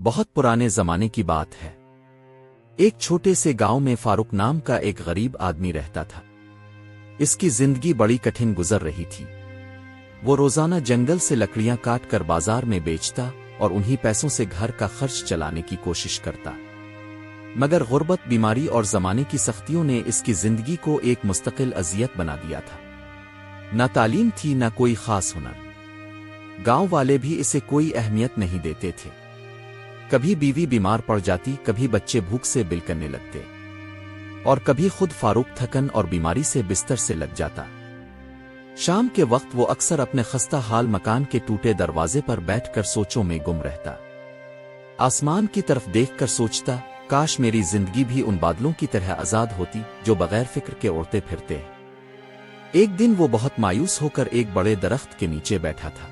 بہت پرانے زمانے کی بات ہے۔ ایک چھوٹے سے گاؤں میں فاروق نام کا ایک غریب آدمی رہتا تھا۔ اس کی زندگی بڑی کٹھن گزر رہی تھی۔ وہ روزانہ جنگل سے لکڑیاں کاٹ کر بازار میں بیچتا اور انہی پیسوں سے گھر کا خرچ چلانے کی کوشش کرتا۔ مگر غربت، بیماری اور زمانے کی سختیوں نے اس کی زندگی کو ایک مستقل اذیت بنا دیا تھا۔ نہ تعلیم تھی، نہ کوئی خاص ہنر۔ گاؤں والے بھی اسے کوئی اہمیت نہیں دیتے تھے۔ کبھی بیوی بیمار پڑ جاتی، کبھی بچے بھوک سے بلکنے لگتے، اور کبھی خود فاروق تھکن اور بیماری سے بستر سے لگ جاتا۔ شام کے وقت وہ اکثر اپنے خستہ حال مکان کے ٹوٹے دروازے پر بیٹھ کر سوچوں میں گم رہتا۔ آسمان کی طرف دیکھ کر سوچتا، کاش میری زندگی بھی ان بادلوں کی طرح آزاد ہوتی جو بغیر فکر کے اڑتے پھرتے ہیں۔ ایک دن وہ بہت مایوس ہو کر ایک بڑے درخت کے نیچے بیٹھا تھا۔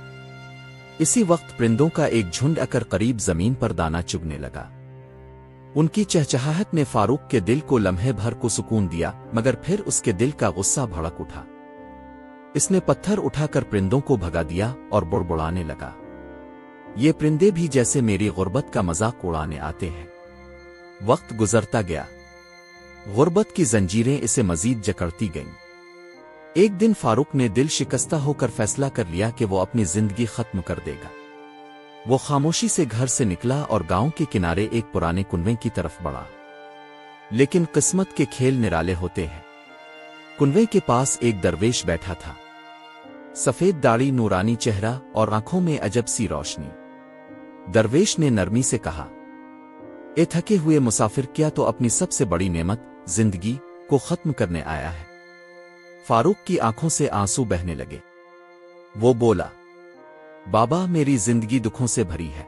اسی وقت پرندوں کا ایک جھنڈ آ کر قریب زمین پر دانا چگنے لگا۔ ان کی چہچہاہٹ نے فاروق کے دل کو لمحے بھر کو سکون دیا، مگر پھر اس کے دل کا غصہ بھڑک اٹھا۔ اس نے پتھر اٹھا کر پرندوں کو بھگا دیا اور بڑبڑانے لگا، یہ پرندے بھی جیسے میری غربت کا مذاق اڑانے آتے ہیں۔ وقت گزرتا گیا، غربت کی زنجیریں اسے مزید جکڑتی گئیں۔ ایک دن فاروق نے دل شکستہ ہو کر فیصلہ کر لیا کہ وہ اپنی زندگی ختم کر دے گا۔ وہ خاموشی سے گھر سے نکلا اور گاؤں کے کنارے ایک پرانے کنویں کی طرف بڑھا۔ لیکن قسمت کے کھیل نرالے ہوتے ہیں۔ کنویں کے پاس ایک درویش بیٹھا تھا، سفید داڑھی، نورانی چہرہ اور آنکھوں میں عجب سی روشنی۔ درویش نے نرمی سے کہا، اے تھکے ہوئے مسافر، کیا تو اپنی سب سے بڑی نعمت زندگی کو ختم کرنے آیا ہے؟ فاروق کی آنکھوں سے آنسو بہنے لگے۔ وہ بولا، بابا، میری زندگی دکھوں سے بھری ہے۔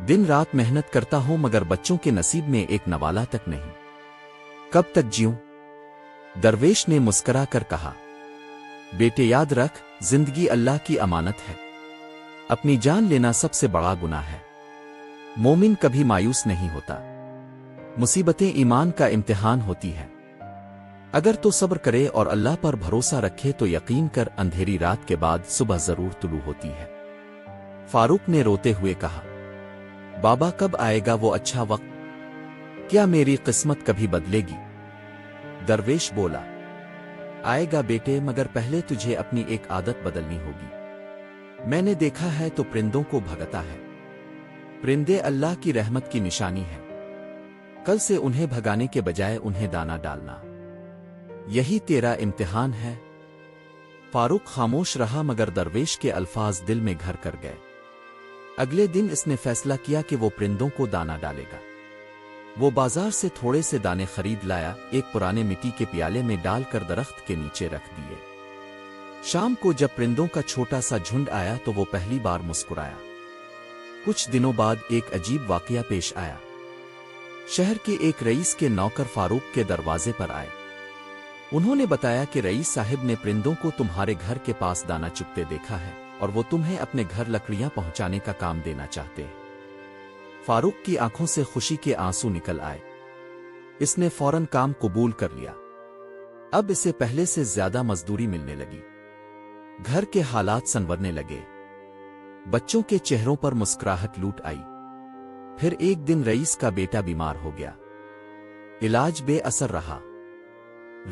دن رات محنت کرتا ہوں مگر بچوں کے نصیب میں ایک نوالہ تک نہیں۔ کب تک جیوں؟ درویش نے مسکرا کر کہا، بیٹے یاد رکھ، زندگی اللہ کی امانت ہے۔ اپنی جان لینا سب سے بڑا گناہ ہے۔ مومن کبھی مایوس نہیں ہوتا۔ مصیبتیں ایمان کا امتحان ہوتی ہے۔ اگر تو صبر کرے اور اللہ پر بھروسہ رکھے تو یقین کر، اندھیری رات کے بعد صبح ضرور طلوع ہوتی ہے۔ فاروق نے روتے ہوئے کہا، بابا، کب آئے گا وہ اچھا وقت؟ کیا میری قسمت کبھی بدلے گی؟ درویش بولا، آئے گا بیٹے، مگر پہلے تجھے اپنی ایک عادت بدلنی ہوگی۔ میں نے دیکھا ہے تو پرندوں کو بھگتا ہے۔ پرندے اللہ کی رحمت کی نشانی ہے۔ کل سے انہیں بھگانے کے بجائے انہیں دانا ڈالنا، یہی تیرا امتحان ہے۔ فاروق خاموش رہا مگر درویش کے الفاظ دل میں گھر کر گئے۔ اگلے دن اس نے فیصلہ کیا کہ وہ پرندوں کو دانا ڈالے گا۔ وہ بازار سے تھوڑے سے دانے خرید لایا، ایک پرانے مٹی کے پیالے میں ڈال کر درخت کے نیچے رکھ دیے۔ شام کو جب پرندوں کا چھوٹا سا جھنڈ آیا تو وہ پہلی بار مسکرایا۔ کچھ دنوں بعد ایک عجیب واقعہ پیش آیا۔ شہر کے ایک رئیس کے نوکر فاروق کے دروازے پر آئے۔ انہوں نے بتایا کہ رئیس صاحب نے پرندوں کو تمہارے گھر کے پاس دانا چگتے دیکھا ہے اور وہ تمہیں اپنے گھر لکڑیاں پہنچانے کا کام دینا چاہتے ہیں۔ فاروق کی آنکھوں سے خوشی کے آنسو نکل آئے۔ اس نے فوراً کام قبول کر لیا۔ اب اسے پہلے سے زیادہ مزدوری ملنے لگی۔ گھر کے حالات سنورنے لگے۔ بچوں کے چہروں پر مسکراہٹ لوٹ آئی۔ پھر ایک دن رئیس کا بیٹا بیمار ہو گیا۔ علاج بے اثر رہا۔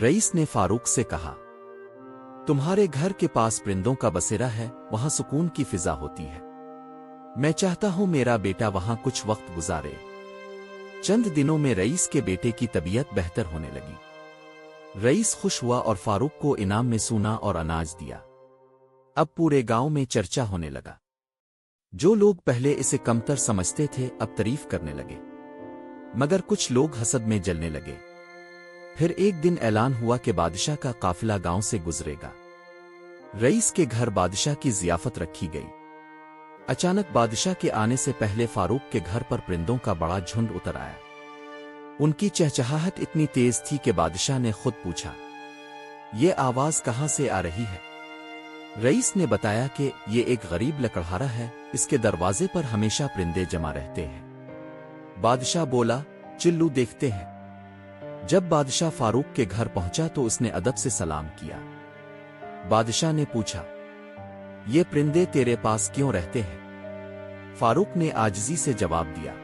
رئیس نے فاروق سے کہا، تمہارے گھر کے پاس پرندوں کا بسیرا ہے، وہاں سکون کی فضا ہوتی ہے۔ میں چاہتا ہوں میرا بیٹا وہاں کچھ وقت گزارے۔ چند دنوں میں رئیس کے بیٹے کی طبیعت بہتر ہونے لگی۔ رئیس خوش ہوا اور فاروق کو انعام میں سونا اور اناج دیا۔ اب پورے گاؤں میں چرچا ہونے لگا۔ جو لوگ پہلے اسے کمتر سمجھتے تھے اب تعریف کرنے لگے، مگر کچھ لوگ حسد میں جلنے لگے۔ پھر ایک دن اعلان ہوا کہ بادشاہ کا قافلہ گاؤں سے گزرے گا۔ رئیس کے گھر بادشاہ کی ضیافت رکھی گئی۔ اچانک بادشاہ کے آنے سے پہلے فاروق کے گھر پر پرندوں کا بڑا جھنڈ اتر آیا۔ ان کی چہچہاہٹ اتنی تیز تھی کہ بادشاہ نے خود پوچھا، یہ آواز کہاں سے آ رہی ہے؟ رئیس نے بتایا کہ یہ ایک غریب لکڑہارا ہے، اس کے دروازے پر ہمیشہ پرندے جمع رہتے ہیں۔ بادشاہ بولا، چلو دیکھتے ہیں۔ جب بادشاہ فاروق کے گھر پہنچا تو اس نے ادب سے سلام کیا۔ بادشاہ نے پوچھا، یہ پرندے تیرے پاس کیوں رہتے ہیں؟ فاروق نے عاجزی سے جواب دیا،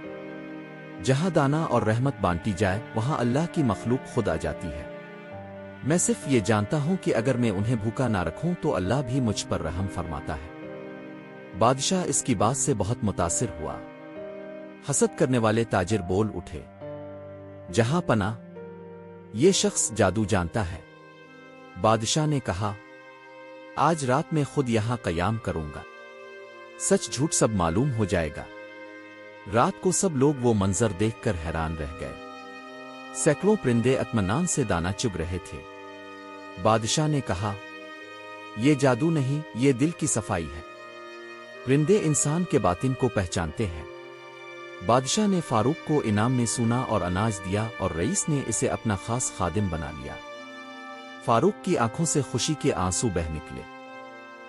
جہاں دانا اور رحمت بانٹی جائے وہاں اللہ کی مخلوق خود آ جاتی ہے۔ میں صرف یہ جانتا ہوں کہ اگر میں انہیں بھوکا نہ رکھوں تو اللہ بھی مجھ پر رحم فرماتا ہے۔ بادشاہ اس کی بات سے بہت متاثر ہوا۔ حسد کرنے والے تاجر بول اٹھے، جہاں پناہ، یہ شخص جادو جانتا ہے۔ بادشاہ نے کہا، آج رات میں خود یہاں قیام کروں گا، سچ جھوٹ سب معلوم ہو جائے گا۔ رات کو سب لوگ وہ منظر دیکھ کر حیران رہ گئے۔ سینکڑوں پرندے اطمینان سے دانا چگ رہے تھے۔ بادشاہ نے کہا، یہ جادو نہیں، یہ دل کی صفائی ہے۔ پرندے انسان کے باطن کو پہچانتے ہیں۔ بادشاہ نے فاروق کو انعام میں سونا اور اناج دیا اور رئیس نے اسے اپنا خاص خادم بنا لیا۔ فاروق کی آنکھوں سے خوشی کے آنسو بہہ نکلے۔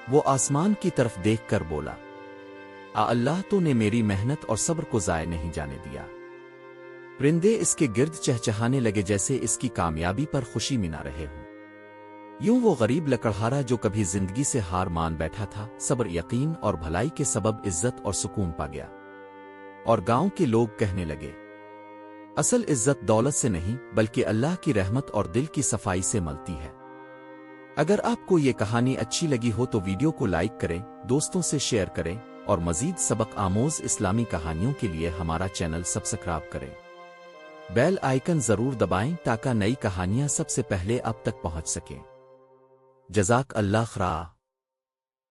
وہ آسمان کی طرف دیکھ کر بولا، اللہ تو نے میری محنت اور صبر کو ضائع نہیں جانے دیا۔ پرندے اس کے گرد چہچہانے لگے جیسے اس کی کامیابی پر خوشی منا رہے ہوں۔ یوں وہ غریب لکڑہارا جو کبھی زندگی سے ہار مان بیٹھا تھا، صبر، یقین اور بھلائی کے سبب عزت اور سکون پا گیا۔ اور گاؤں کے لوگ کہنے لگے، اصل عزت دولت سے نہیں بلکہ اللہ کی رحمت اور دل کی صفائی سے ملتی ہے۔ اگر آپ کو یہ کہانی اچھی لگی ہو تو ویڈیو کو لائک کریں، دوستوں سے شیئر کریں اور مزید سبق آموز اسلامی کہانیوں کے لیے ہمارا چینل سبسکرائب کریں۔ بیل آئیکن ضرور دبائیں تاکہ نئی کہانیاں سب سے پہلے آپ تک پہنچ سکیں۔ جزاک اللہ خیر۔